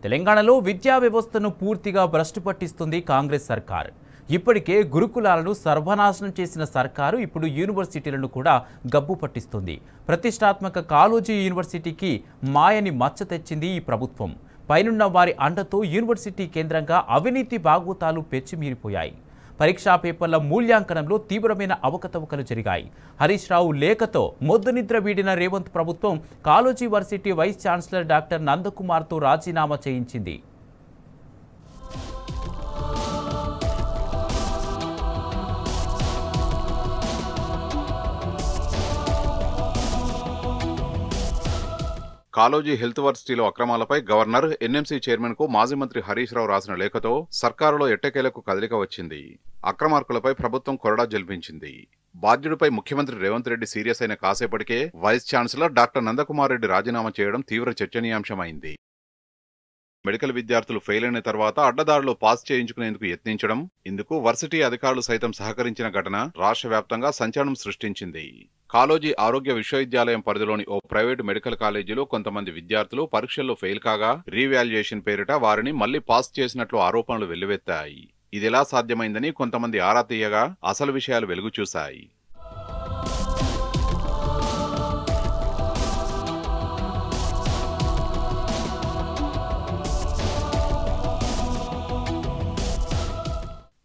తెలంగాణలో విద్యా వ్యవస్థను పూర్తిగా భ్రష్టు పట్టిస్తుంది కాంగ్రెస్ సర్కార్. ఇప్పటికే గురుకులాలను సర్వనాశనం చేసిన సర్కారు ఇప్పుడు యూనివర్సిటీలను కూడా గబ్బు పట్టిస్తుంది. ప్రతిష్టాత్మక కాళోజీ యూనివర్సిటీకి మాయని మచ్చ తెచ్చింది ఈ ప్రభుత్వం. పైనున్న వారి అండతో యూనివర్సిటీ కేంద్రంగా అవినీతి బాగోతాలు పెచ్చిమీరిపోయాయి. పరీక్షా పేపర్ల మూల్యాంకనంలో తీవ్రమైన అవకతవకలు జరిగాయి. హరీష్ రావు లేఖతో మొద్దునిద్ర వీడిన రేవంత్ ప్రభుత్వం Kaloji university vice chancellor doctor నందకుమార్తో రాజీనామా చేయించింది. కాళోజీ హెల్త్ వర్సిటీలో అక్రమాలపై గవర్నర్, ఎన్ఎంసీ చైర్మన్ కు మాజీ మంత్రి హరీష్ రావు రాసిన లేఖతో సర్కారులో ఎట్టకేలకు కదలిక వచ్చింది. అక్రమార్కులపై ప్రభుత్వం కొరడా జల్పించింది. బాధ్యుడిపై ముఖ్యమంత్రి రేవంత్ రెడ్డి సీరియస్ అయిన కాసేపటికే vice chancellor doctor Nandakumar Reddy రాజీనామా చేయడం తీవ్ర చర్చనీయాంశమైంది. మెడికల్ విద్యార్థులు ఫెయిల్ అయిన తర్వాత అడ్డదారులు పాస్ చేయించుకునేందుకు యత్నించడం, ఇందుకు వర్సిటీ అధికారులు సైతం సహకరించిన ఘటన రాష్ట్ర వ్యాప్తంగా సంచలనం సృష్టించింది. కాళోజీ ఆరోగ్య విశ్వవిద్యాలయం పరిధిలోని ఓ ప్రైవేటు మెడికల్ కాలేజీలో కొంతమంది విద్యార్థులు పరీక్షల్లో ఫెయిల్ కాగా రీవాల్యుయేషన్ పేరిట వారిని మళ్లీ పాస్ చేసినట్లు ఆరోపణలు వెల్లువెత్తాయి. ఇదెలా సాధ్యమైందని కొంతమంది ఆరా తీయగా అసలు విషయాలు వెలుగు చూశాయి.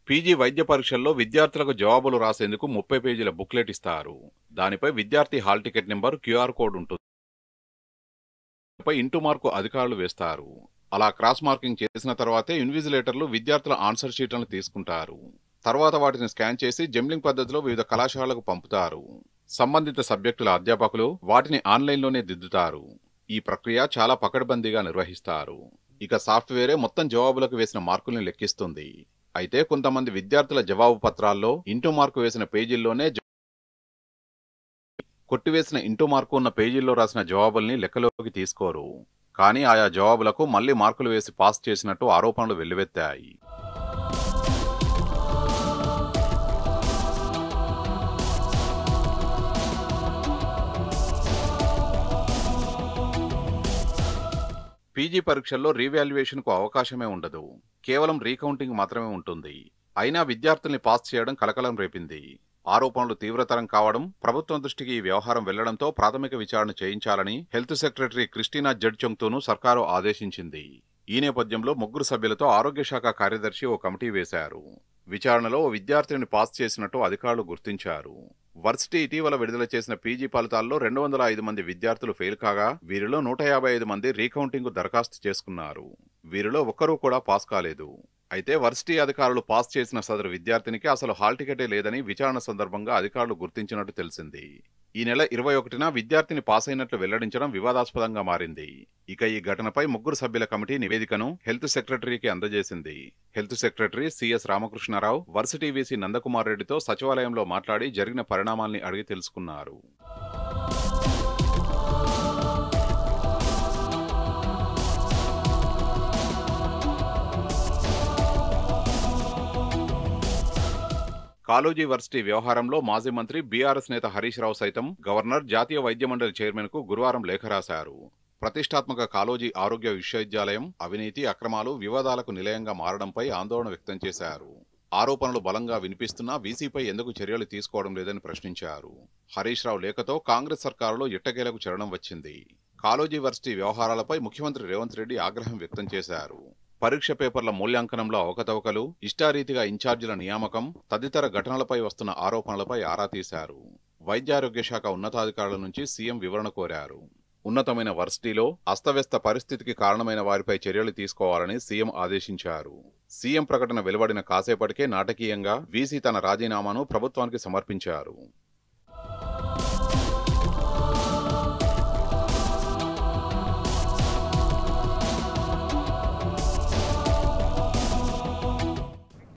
పీజీ వైద్య పరీక్షల్లో విద్యార్థులకు జవాబులు రాసేందుకు 30 పేజీల బుక్లెట్ ఇస్తారు. దానిపై విద్యార్థి hall ticket number, QR code ఉంటుంది. ఇంటూ మార్కు అధికారులు వేస్తారు. అలా క్రాస్ మార్కింగ్ చేసిన తర్వాతే ఇన్విజిలేటర్లు విద్యార్థుల ఆన్సర్ షీట్లను తీసుకుంటారు. తర్వాత వాటిని స్కాన్ చేసి జంబ్లింగ్ పద్ధతిలో వివిధ కళాశాలలకు పంపుతారు. సంబంధిత సబ్జెక్టుల అధ్యాపకులు వాటిని ఆన్లైన్లోనే దిద్దుతారు. ఈ ప్రక్రియ చాలా పకడ్బందీగా నిర్వహిస్తారు. ఇక సాఫ్ట్వేరే మొత్తం జవాబులకు వేసిన మార్కుల్ని లెక్కిస్తుంది. అయితే కొంతమంది విద్యార్థుల జవాబు పత్రాల్లో ఇంటూ మార్కు వేసిన పేజీల్లోనే కొట్టివేసిన ఇంటూ మార్కు ఉన్న పేజీల్లో రాసిన జవాబుల్ని లెక్కలోకి తీసుకోరు. కానీ ఆయా జవాబులకు మళ్లీ మార్కులు వేసి పాస్ చేసినట్టు ఆరోపణలు వెల్లువెత్తాయి. పీజీ పరీక్షల్లో రీవాల్యుయేషన్ కు అవకాశమే ఉండదు. కేవలం రీకౌంటింగ్ మాత్రమే ఉంటుంది. అయినా విద్యార్థుల్ని పాస్ చేయడం కలకలం రేపింది. ఆరోపణలు తీవ్రతరం కావడం, ప్రభుత్వం దృష్టికి ఈ వ్యవహారం వెళ్లడంతో ప్రాథమిక విచారణ చేయించాలని హెల్త్ సెక్రటరీ క్రిస్టినా జడ్చొంగ్తోనూ సర్కారు ఆదేశించింది. ఈ నేపథ్యంలో 3 సభ్యులతో ఆరోగ్య శాఖ కార్యదర్శి ఓ కమిటీ వేశారు. విచారణలో ఓ విద్యార్థిని పాస్ చేసినట్టు అధికారులు గుర్తించారు. వర్సిటీ ఇటీవల విడుదల చేసిన పీజీ ఫలితాల్లో 205 మంది విద్యార్థులు ఫెయిల్ కాగా వీరిలో 155 మంది రీకౌంటింగ్ కు దరఖాస్తు చేసుకున్నారు. వీరిలో ఒక్కరూ కూడా పాస్ కాలేదు. అయితే వర్సిటీ అధికారులు పాస్ చేసిన సదరు విద్యార్థినికి అసలు హాల్ టికెటే లేదని విచారణ సందర్భంగా అధికారులు గుర్తించినట్టు తెలిసింది. ఈ నెల 21న విద్యార్థిని పాస్ అయినట్లు వెల్లడించడం వివాదాస్పదంగా మారింది. ఇక ఈ ఘటనపై 3 సభ్యుల కమిటీ నివేదికను హెల్త్ సెక్రటరీకి అందజేసింది. Health secretary CS Ramakrishnarao varsity VC Nandakumar రెడ్డితో సచివాలయంలో మాట్లాడి జరిగిన పరిణామాల్ని అడిగి తెలుసుకున్నారు. కాళోజీ వర్సిటీ వ్యవహారంలో మాజీ మంత్రి, బీఆర్ఎస్ నేత హరీష్ రావు సైతం గవర్నర్, జాతీయ వైద్య మండలి చైర్మన్ కు గురువారం లేఖ రాశారు. ప్రతిష్టాత్మక కాళోజీ ఆరోగ్య విశ్వవిద్యాలయం అవినీతి, అక్రమాలు, వివాదాలకు నిలయంగా మారడంపై ఆందోళన వ్యక్తం చేశారు. ఆరోపణలు బలంగా వినిపిస్తున్నా వీసీపై ఎందుకు చర్యలు తీసుకోవడం లేదని ప్రశ్నించారు. హరీష్ రావు లేఖతో కాంగ్రెస్ సర్కారులో ఎట్టకేలకు చలనం వచ్చింది. కాళోజీ వర్సిటీ వ్యవహారాలపై ముఖ్యమంత్రి రేవంత్ రెడ్డి ఆగ్రహం వ్యక్తం చేశారు. పరీక్ష పేపర్ల మూల్యాంకనంలో అవకతవకలు, ఇష్టారీతిగా ఇన్ఛార్జీల నియామకం తదితర ఘటనలపై వస్తున్న ఆరోపణలపై ఆరా తీశారు. వైద్యారోగ్య శాఖ ఉన్నతాధికారుల నుంచి సీఎం వివరణ కోరారు. ఉన్నతమైన వర్సిటీలో అస్తవ్యస్త పరిస్థితికి కారణమైన వారిపై చర్యలు తీసుకోవాలని సీఎం ఆదేశించారు. సీఎం ప్రకటన వెలువడిన కాసేపటికే నాటకీయంగా వీసీ తన రాజీనామాను ప్రభుత్వానికి సమర్పించారు.